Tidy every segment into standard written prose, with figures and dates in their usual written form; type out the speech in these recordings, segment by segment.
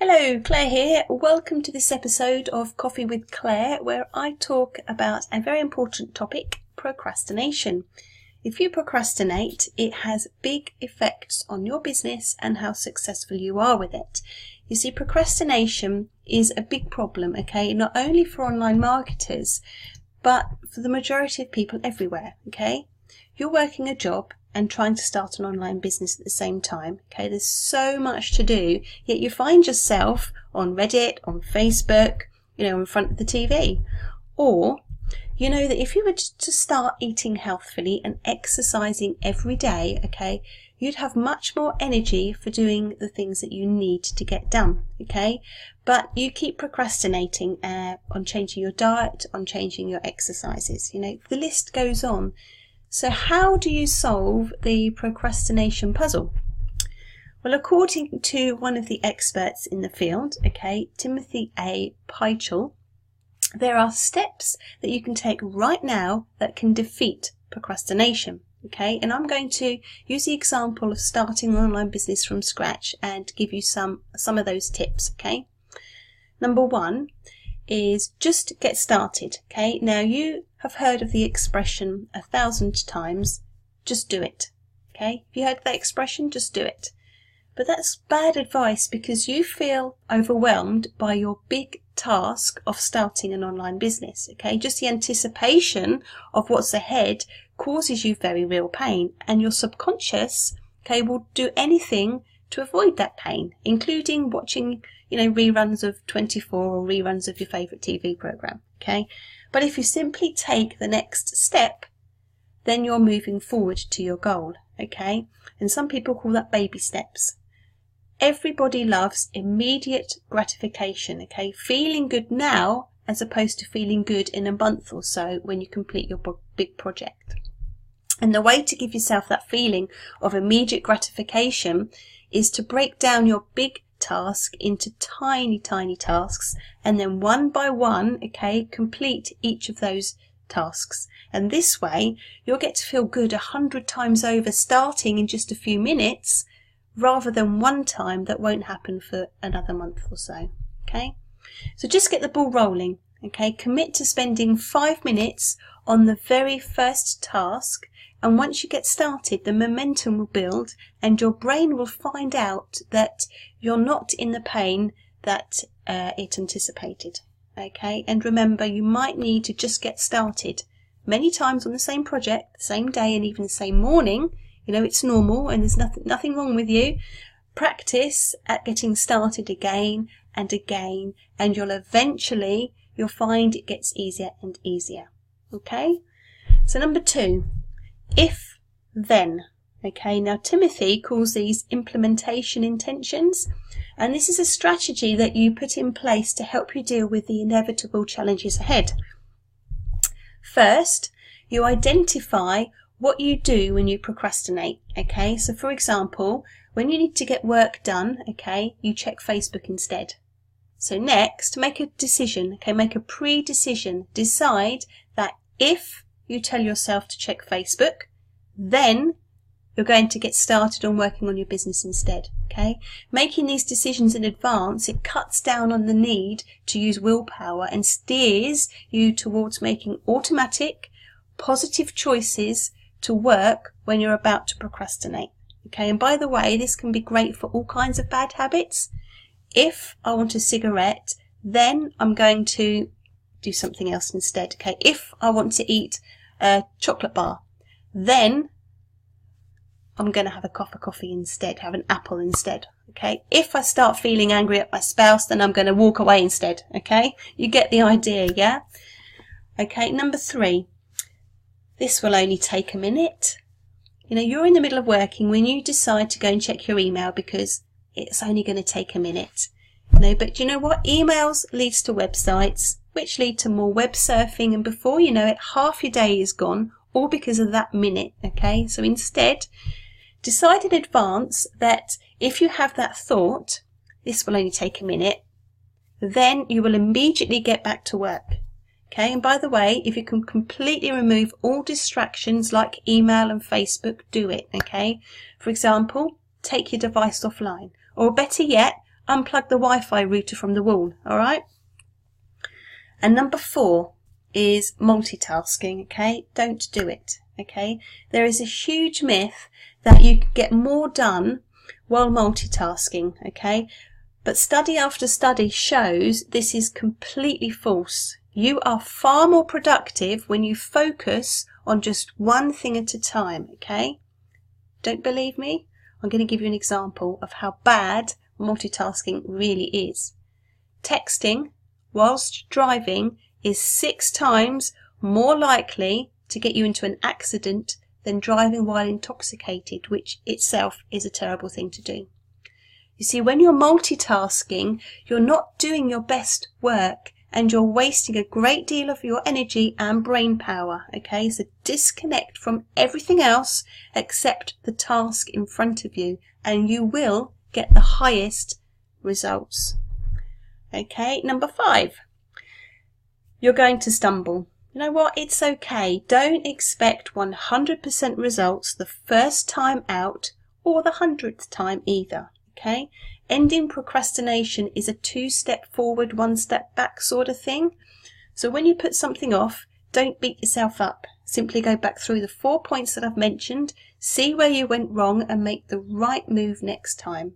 Hello, Claire here. Welcome to this episode of Coffee with Claire, where I talk about a very important topic, procrastination. If you procrastinate, it has big effects on your business and how successful you are with it. You see, procrastination is a big problem, okay, not only for online marketers, but for the majority of people everywhere, okay? You're working a job and trying to start an online business at the same time. Okay, there's so much to do, yet you find yourself on Reddit, on Facebook, in front of the TV. Or, you know that if you were to start eating healthfully and exercising every day, okay, you'd have much more energy for doing the things that you need to get done, okay? But you keep procrastinating on changing your diet, on changing your exercises. The list goes on. So how do you solve the procrastination puzzle? Well, according to one of the experts in the field, okay, Timothy A. Pychyl, there are steps that you can take right now that can defeat procrastination, okay? And I'm going to use the example of starting an online business from scratch and give you some of those tips, okay? Number one is just get started, okay? Now, you have heard of the expression 1,000 times, just do it, okay? If you heard that expression, just do it. But that's bad advice because you feel overwhelmed by your big task of starting an online business, okay? Just the anticipation of what's ahead causes you very real pain, and your subconscious, okay, will do anything to avoid that pain, including watching reruns of 24 or reruns of your favourite TV programme, okay? But if you simply take the next step, then you're moving forward to your goal, okay? And some people call that baby steps. Everybody loves immediate gratification, okay? Feeling good now as opposed to feeling good in a month or so when you complete your big project. And the way to give yourself that feeling of immediate gratification is to break down your big task into tiny tasks, and then one by one, okay, complete each of those tasks. And this way you'll get to feel good 100 times over starting in just a few minutes rather than one time that won't happen for another month or so, okay? So just get the ball rolling, okay? Commit to spending 5 minutes on the very first task, and once you get started, the momentum will build and your brain will find out that you're not in the pain that it anticipated, okay? And remember, you might need to just get started many times on the same project, the same day, and even the same morning. It's normal and there's nothing wrong with you. Practice at getting started again and again, and you'll find it gets easier and easier, okay? So number 2. If, then, okay? Now, Timothy calls these implementation intentions, and this is a strategy that you put in place to help you deal with the inevitable challenges ahead. First, you identify what you do when you procrastinate, okay? So, for example, when you need to get work done, okay, you check Facebook instead. So next, make a decision, okay? Make a pre-decision. Decide that if you tell yourself to check Facebook, then you're going to get started on working on your business instead, okay? Making these decisions in advance, it cuts down on the need to use willpower and steers you towards making automatic, positive choices to work when you're about to procrastinate, okay? And by the way, this can be great for all kinds of bad habits. If I want a cigarette, then I'm going to do something else instead, okay? If I want to eat a chocolate bar, then I'm going to have a cup of coffee instead, have an apple instead, okay? If I start feeling angry at my spouse, then I'm going to walk away instead, okay? You get the idea, yeah? Okay, number 3. This will only take a minute. You're in the middle of working when you decide to go and check your email because it's only going to take a minute. But you know what? Emails leads to websites, which lead to more web surfing, and before you know it, half your day is gone, all because of that minute, okay? So instead, decide in advance that if you have that thought, this will only take a minute, then you will immediately get back to work, okay? And by the way, if you can completely remove all distractions like email and Facebook, do it, okay? For example, take your device offline, or better yet, unplug the Wi-Fi router from the wall, all right? And number 4 is multitasking, okay? Don't do it, okay? There is a huge myth that you can get more done while multitasking, okay? But study after study shows this is completely false. You are far more productive when you focus on just one thing at a time, okay? Don't believe me? I'm going to give you an example of how bad multitasking really is. Texting whilst driving is 6 times more likely to get you into an accident than driving while intoxicated, which itself is a terrible thing to do. You see, when you're multitasking, you're not doing your best work and you're wasting a great deal of your energy and brain power, okay? So disconnect from everything else except the task in front of you and you will get the highest results. Okay, number 5. You're going to stumble. You know what? It's okay. Don't expect 100% results the first time out or the 100th time either. Okay? Ending procrastination is a 2-step forward, 1 step back sort of thing. So when you put something off, don't beat yourself up. Simply go back through the 4 points that I've mentioned, see where you went wrong and make the right move next time.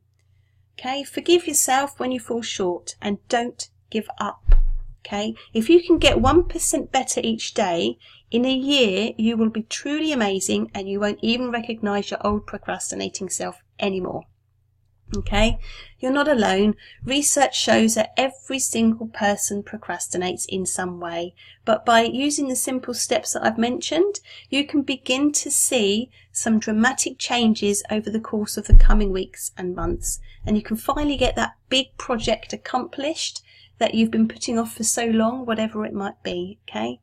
Okay? Forgive yourself when you fall short and don't give up. Okay? If you can get 1% better each day, in a year you will be truly amazing and you won't even recognize your old procrastinating self anymore. Okay? You're not alone. Research shows that every single person procrastinates in some way, but by using the simple steps that I've mentioned, you can begin to see some dramatic changes over the course of the coming weeks and months, and you can finally get that big project accomplished that you've been putting off for so long, whatever it might be. Okay?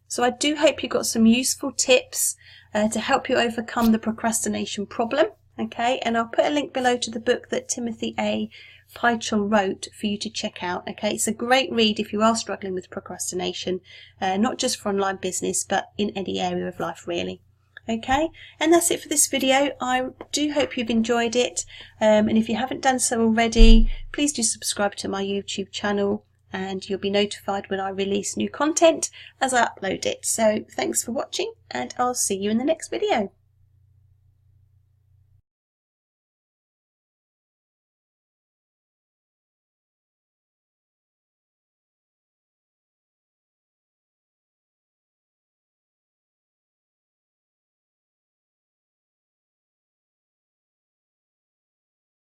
So I do hope you got some useful tips to help you overcome the procrastination problem. Okay, and I'll put a link below to the book that Timothy A. Pychel wrote for you to check out. Okay, it's a great read if you are struggling with procrastination, not just for online business, but in any area of life really. Okay, and that's it for this video. I do hope you've enjoyed it, and if you haven't done so already, please do subscribe to my YouTube channel and you'll be notified when I release new content as I upload it. So thanks for watching and I'll see you in the next video.